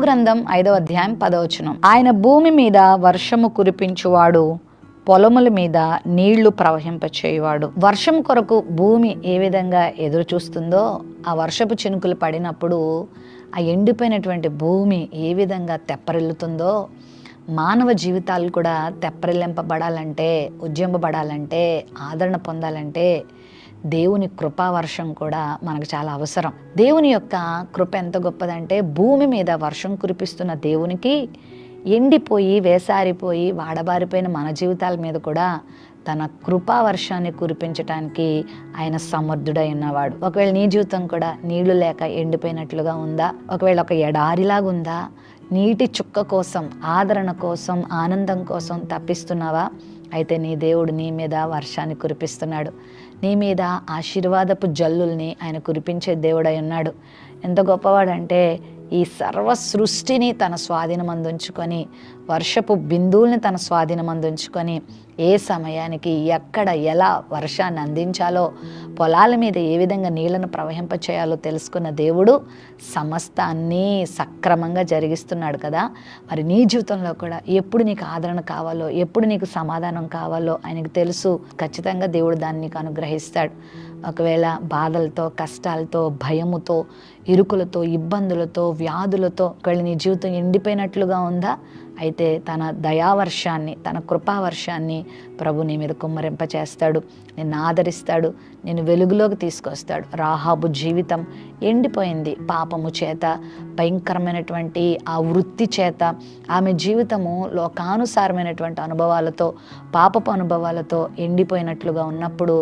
గ్రంథం 5వ అధ్యాయం 10వ వచనం. ఆయన భూమి మీద వర్షము కురిపించువాడు, పొలముల మీద నీళ్లు ప్రవహింపచేయువాడు. వర్షం కొరకు భూమి ఏ విధంగా ఎదురు చూస్తుందో, ఆ వర్షపు చినుకులు పడినప్పుడు ఆ ఎండిపోయినటువంటి భూమి ఏ విధంగా తెప్పరిల్లుతుందో, మానవ జీవితాలు కూడా తెప్పరిల్లింపబడాలంటే, ఉజ్జింపబడాలంటే, ఆదరణ పొందాలంటే దేవుని కృపావర్షం కూడా మనకు చాలా అవసరం. దేవుని యొక్క కృప ఎంత గొప్పదంటే, భూమి మీద వర్షం కురిపిస్తున్న దేవునికి ఎండిపోయి వేసారిపోయి వాడబారిపోయిన మన జీవితాల మీద కూడా తన కృపావర్షాన్ని కురిపించడానికి ఆయన సమర్థుడై ఉన్నవాడు. ఒకవేళ నీ జీవితం కూడా నీళ్లు లేక ఎండిపోయినట్లుగా ఉందా? ఒకవేళ ఒక ఎడారిలాగా ఉందా? నీటి చుక్క కోసం, ఆదరణ కోసం, ఆనందం కోసం తప్పిస్తున్నావా? అయితే నీ దేవుడు నీ మీద వర్షాన్ని కురిపిస్తున్నాడు. నీ మీద ఆశీర్వాదపు జల్లుల్ని ఆయన కురిపించే దేవుడై ఉన్నాడు. ఎంత గొప్పవాడంటే, ఈ సర్వ సృష్టిని తన స్వాధీనమందుంచుకొని, వర్షపు బిందువుల్ని తన స్వాధీనమందుంచుకొని, ఏ సమయానికి ఎక్కడ ఎలా వర్షాన్ని అందించాలో, పొలాల మీద ఏ విధంగా నీళ్లను ప్రవహింపచేయాలో తెలుసుకున్న దేవుడు సమస్తాన్ని సక్రమంగా జరిగిస్తున్నాడు కదా. మరి నీ జీవితంలో కూడా ఎప్పుడు నీకు ఆదరణ కావాలో, ఎప్పుడు నీకు సమాధానం కావాలో ఆయనకు తెలుసు. ఖచ్చితంగా దేవుడు దాన్ని నీకు అనుగ్రహిస్తాడు. ఒకవేళ బాధలతో, కష్టాలతో, భయముతో, ఇరుకులతో, ఇబ్బందులతో, వ్యాధులతో ఒకవేళ నీ జీవితం ఎండిపోయినట్లుగా ఉందా? అయితే తన దయావర్షాన్ని, తన కృపావర్షాన్ని ప్రభు నీ మీద కుమ్మరింపచేస్తాడు. నిన్ను ఆదరిస్తాడు, నేను వెలుగులోకి తీసుకొస్తాడు. రాహాబు జీవితం ఎండిపోయింది పాపము చేత, భయంకరమైనటువంటి ఆ వృత్తి చేత. ఆమె జీవితము లోకానుసారమైనటువంటి అనుభవాలతో, పాపపు అనుభవాలతో ఎండిపోయినట్లుగా ఉన్నప్పుడు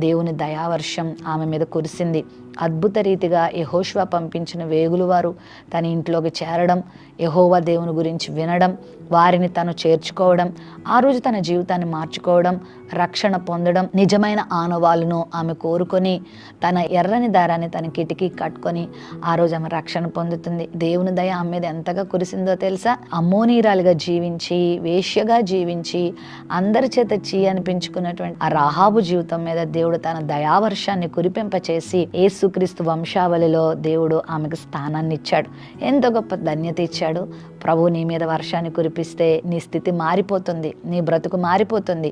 దేవుని దయావర్షం ఆమె మీద కురిసింది. అద్భుత రీతిగా యెహోషువ పంపించిన వేగులు వారు తన ఇంట్లోకి చేరడం, యెహోవా దేవుని గురించి వినడం, వారిని తను చేర్చుకోవడం, ఆ రోజు తన జీవితాన్ని మార్చుకోవడం, రక్షణ పొందడం, నిజమైన ఆనవాళ్ళను ఆమె కోరుకొని తన ఎర్రని దారాన్ని తన కిటికీ కట్టుకొని ఆ రోజు ఆమె రక్షణ పొందుతుంది. దేవుని దయ ఆమె మీద ఎంతగా కురిసిందో తెలుసా? అమ్మోనీరాలుగా జీవించి, వేశ్యగా జీవించి, అందరి చేత అనిపించుకున్నటువంటి ఆ రాహాబు జీవితం మీద దేవుడు తన దయావర్షాన్ని కురిపింపచేసి యేసుక్రీస్తు వంశావళిలో దేవుడు ఆమెకు స్థానాన్ని ఇచ్చాడు. ఎంత గొప్ప ధన్యత ఇచ్చాడు. ప్రభు నీ మీద వర్షాన్ని కురిపిస్తే నీ స్థితి మారిపోతుంది, నీ బ్రతుకు మారిపోతుంది.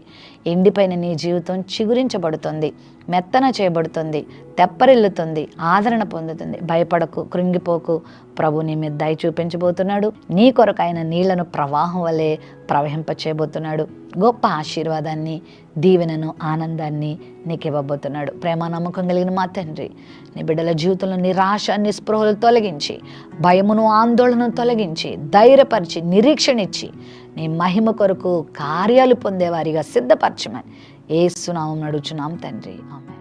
ఎండిపోయిన నీ జీవితం చిగురించబడుతుంది, మెత్తన చేయబడుతుంది, తెప్పరిల్లుతుంది, ఆదరణ పొందుతుంది. భయపడకు, కృంగిపోకు. ప్రభు నీ మీద దయ చూపించబోతున్నాడు. నీ కొరకు ఆయన నీళ్లను ప్రవాహం వలె ప్రవహింపచేయబోతున్నాడు. గొప్ప ఆశీర్వాదాన్ని, దీవెనను, ఆనందాన్ని నీకు ఇవ్వబోతున్నాడు. ప్రేమ నమ్మకం కలిగిన మా తండ్రి, నీ బిడ్డల జీవితంలో నిరాశ, నిస్పృహలు తొలగించి, భయమును, ఆందోళనను తొలగించి, ధైర్యపరిచి, నిరీక్షణ ఇచ్చి, నీ మహిమ కొరకు కార్యాలు పొందేవారిగా సిద్ధపరచమని యేసు నామమున అడుగుచున్నాం తండ్రి. ఆమేన్.